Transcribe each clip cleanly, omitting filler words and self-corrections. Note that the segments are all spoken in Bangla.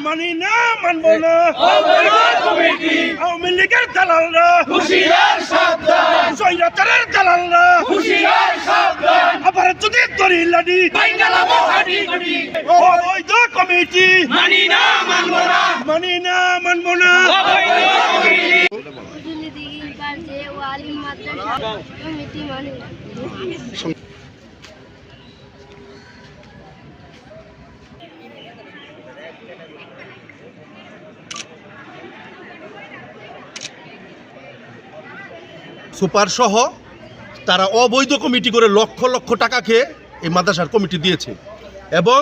মানি না মানবো না আওয়ামী লীগের দালালরা স্বৈরাচারের দালালরা আবার যদি তরি লাডি অবৈধ কমিটি মানি না মানবো না সুপার সহ তারা অবৈধ কমিটি করে লক্ষ লক্ষ টাকা খেয়ে এই মাদ্রাসার কমিটি দিয়েছে এবং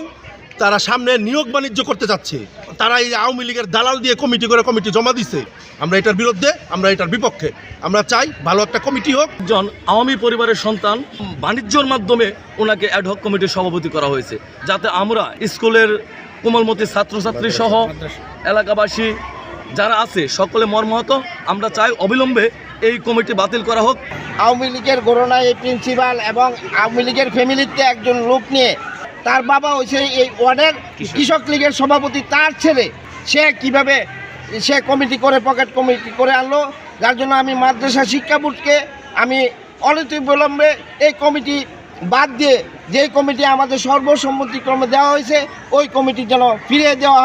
তারা সামনে নিয়োগ বাণিজ্য করতে যাচ্ছে। তারা এই আওয়ামী লীগের দালাল দিয়ে কমিটি করে কমিটি জমা দিচ্ছে। আমরা এটার বিরুদ্ধে, আমরা এটার বিপক্ষে। আমরা চাই ভালো একটা কমিটি হোক। একজন আওয়ামী পরিবারের সন্তান, বাণিজ্যর মাধ্যমে ওনাকে অ্যাডহক কমিটির সভাপতি করা হয়েছে, যাতে আমরা স্কুলের কোমলমতি ছাত্রছাত্রী সহ এলাকাবাসী যারা আছে সকলে মর্মাহত। আমরা চাই অবিলম্বে এই কমিটি বাতিল করা হোক। আওয়ামী লীগের গোরনা এই প্রিন্সিপাল এবং আওয়ামী লীগের ফ্যামিলিতে একজন লোক নিয়ে, তার বাবা হয়েছে এই ওয়ার্ডের কৃষক লীগের সভাপতি, তার ছেলে, সে কিভাবে সে কমিটি করে পকেট কমিটি করে আনলো। যার জন্য আমি মাদ্রাসা শিক্ষা বোর্ডকে আমি অনতিবিলম্বে এই কমিটি বাদ দিয়ে যে কমিটি আমাদের সর্বসম্মতিক্রমে দেওয়া হয়েছে ওই কমিটি যেন ফিরিয়ে দেওয়া হয়।